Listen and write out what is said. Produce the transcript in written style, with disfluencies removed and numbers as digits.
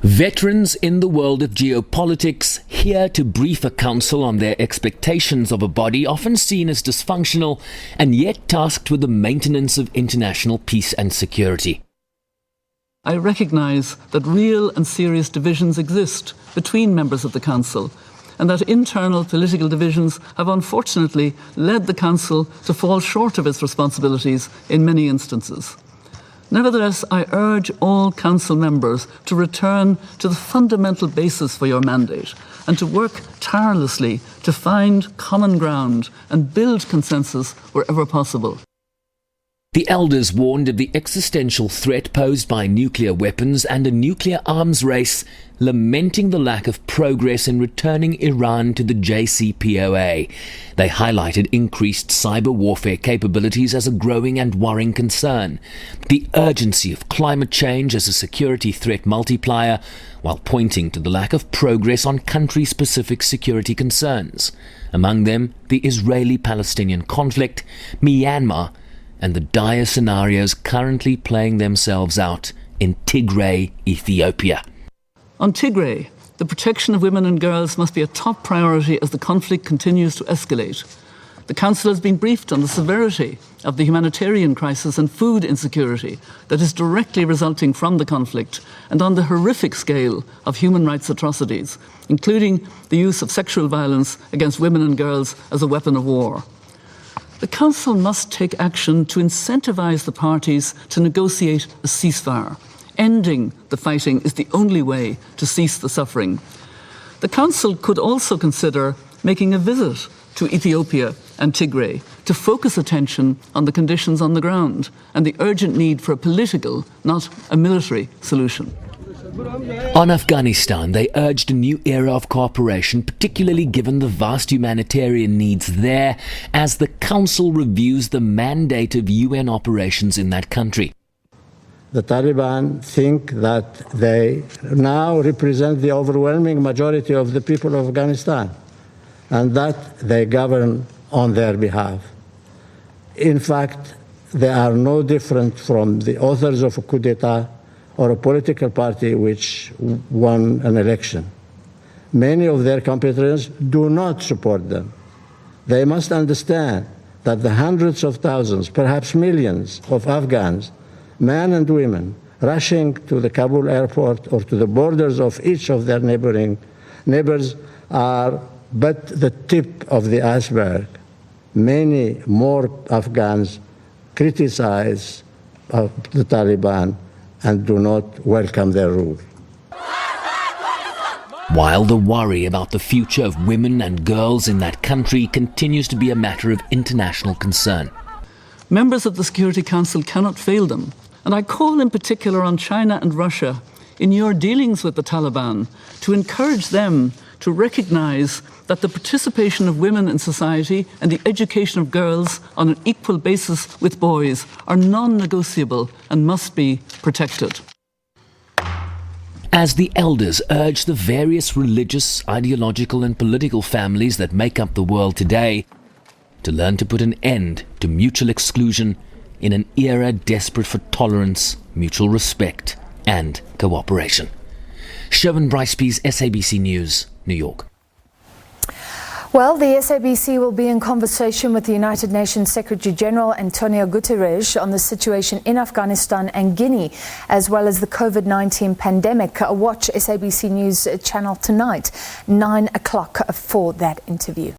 Veterans in the world of geopolitics, here to brief a council on their expectations of a body often seen as dysfunctional and yet tasked with the maintenance of international peace and security. I recognise that real and serious divisions exist between members of the Council, and that internal political divisions have unfortunately led the Council to fall short of its responsibilities in many instances. Nevertheless, I urge all Council members to return to the fundamental basis for your mandate and to work tirelessly to find common ground and build consensus wherever possible. The elders warned of the existential threat posed by nuclear weapons and a nuclear arms race, lamenting the lack of progress in returning Iran to the JCPOA. They highlighted increased cyber warfare capabilities as a growing and worrying concern, the urgency of climate change as a security threat multiplier, while pointing to the lack of progress on country-specific security concerns, among them the Israeli-Palestinian conflict, Myanmar, and the dire scenarios currently playing themselves out in Tigray, Ethiopia. On Tigray, the protection of women and girls must be a top priority as the conflict continues to escalate. The Council has been briefed on the severity of the humanitarian crisis and food insecurity that is directly resulting from the conflict, and on the horrific scale of human rights atrocities, including the use of sexual violence against women and girls as a weapon of war. The Council must take action to incentivise the parties to negotiate a ceasefire. Ending the fighting is the only way to cease the suffering. The Council could also consider making a visit to Ethiopia and Tigray to focus attention on the conditions on the ground and the urgent need for a political, not a military, solution. On Afghanistan, they urged a new era of cooperation, particularly given the vast humanitarian needs there, as the Council reviews the mandate of UN operations in that country. The Taliban think that they now represent the overwhelming majority of the people of Afghanistan and that they govern on their behalf. In fact, they are no different from the authors of a coup d'etat or a political party which won an election. Many of their competitors do not support them. They must understand that the hundreds of thousands, perhaps millions of Afghans, men and women, rushing to the Kabul airport or to the borders of each of their neighbors are but the tip of the iceberg. Many more Afghans criticize the Taliban and do not welcome their rule. While the worry about the future of women and girls in that country continues to be a matter of international concern. Members of the Security Council cannot fail them, and I call in particular on China and Russia in your dealings with the Taliban to encourage them to recognise that the participation of women in society and the education of girls on an equal basis with boys are non-negotiable and must be protected. As the elders urge the various religious, ideological and political families that make up the world today to learn to put an end to mutual exclusion in an era desperate for tolerance, mutual respect and cooperation. Sherwin Brycepease, SABC News, New York. Well, the SABC will be in conversation with the United Nations Secretary General Antonio Guterres on the situation in Afghanistan and Guinea, as well as the COVID-19 pandemic. Watch SABC News channel tonight, 9 o'clock for that interview.